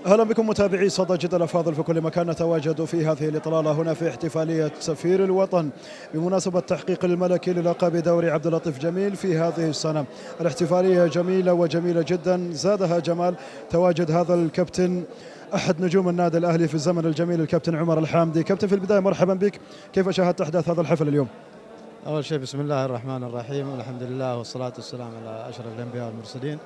أهلا بكم متابعي صدى جدة الأفاضل في كل مكان. نتواجد في هذه الإطلالة هنا في احتفالية سفير الوطن بمناسبة تحقيق الملكي للقب دوري عبد اللطيف جميل في هذه السنة. الاحتفالية جميلة وجميلة جدا، زادها جمال تواجد هذا الكابتن أحد نجوم النادي الأهلي في الزمن الجميل، الكابتن عمر الحامدي. كابتن، في البداية مرحبا بك، كيف شاهدت أحداث هذا الحفل اليوم؟ أول شيء بسم الله الرحمن الرحيم، والحمد لله والصلاة والسلام على أشرف الأنبياء والمرسلين.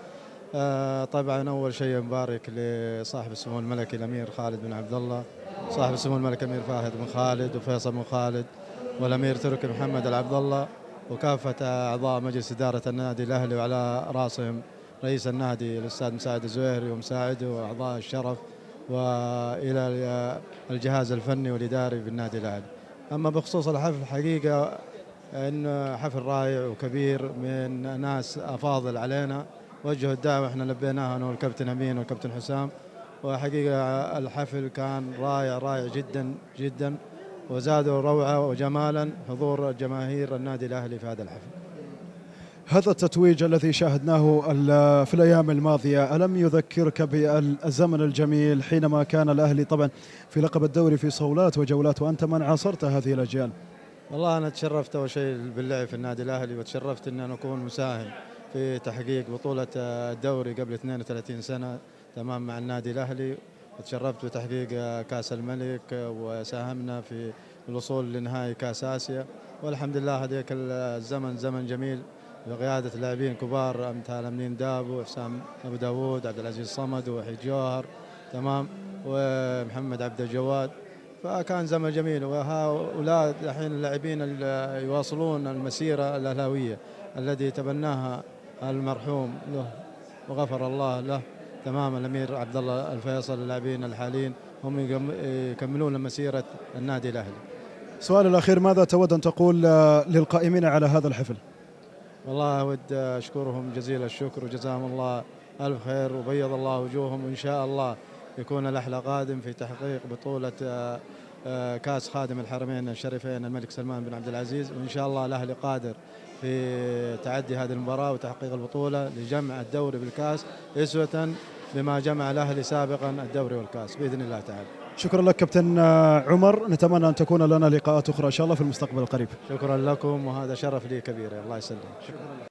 طبعا أول شيء مبارك لصاحب السمو الملكي الأمير خالد بن عبد الله، صاحب السمو الملكي الأمير فهد بن خالد وفيصل بن خالد، والأمير تركي محمد العبد الله، وكافة أعضاء مجلس إدارة النادي الأهلي، وعلى رأسهم رئيس النادي الأستاذ مساعد الزويري ومساعده وأعضاء الشرف، وإلى الجهاز الفني والإداري في النادي الأهلي. أما بخصوص الحفل، حقيقة إنه حفل رائع وكبير من ناس أفاضل علينا، وجهوا الدعوة احنا لبيناها أنا والكابتن أمين والكابتن حسام، وحقيقة الحفل كان رائع رائع جدا جدا، وزادوا روعة وجمالا حضور جماهير النادي الأهلي في هذا الحفل. هذا التتويج الذي شاهدناه في الأيام الماضية ألم يذكرك بالزمن الجميل حينما كان الأهلي طبعا في لقب الدوري في صولات وجولات، وأنت من عاصرت هذه الأجيال؟ والله أنا تشرفت أول شيء باللعب في النادي الأهلي، وتشرفت أن أنا أكون مساهم في تحقيق بطولة الدوري قبل 32 سنة تمام مع النادي الأهلي، وتشرفت بتحقيق كأس الملك، وساهمنا في الوصول لنهائي كأس آسيا، والحمد لله هذيك الزمن زمن جميل بقيادة لاعبين كبار أمثال أمين دابو وحسام أبو داوود، عبد العزيز صمد ووحيد جوهر تمام، ومحمد عبد الجواد. فكان زمن جميل، وهؤلاء الحين اللاعبين اللي يواصلون المسيرة الأهلاوية الذي تبناها المرحوم له وغفر الله له تمام الأمير عبد الله الفيصل. اللاعبين الحاليين هم يكملون مسيرة النادي الأهلي. سؤال الأخير، ماذا تود أن تقول للقائمين على هذا الحفل؟ والله أود أشكرهم جزيل الشكر، وجزاهم الله ألف خير، وبيض الله وجوههم، وإن شاء الله يكون الأحلى قادم في تحقيق بطولة كأس خادم الحرمين الشريفين الملك سلمان بن عبد العزيز، وإن شاء الله الأهلي قادر في تعدي هذه المباراة وتحقيق البطولة لجمع الدوري بالكأس أسوة بما جمع الأهلي سابقا الدوري والكأس بإذن الله تعالى. شكرا لك كابتن عمر، نتمنى أن تكون لنا لقاءات أخرى إن شاء الله في المستقبل القريب. شكرا لكم، وهذا شرف لي كبير، الله يسلمك.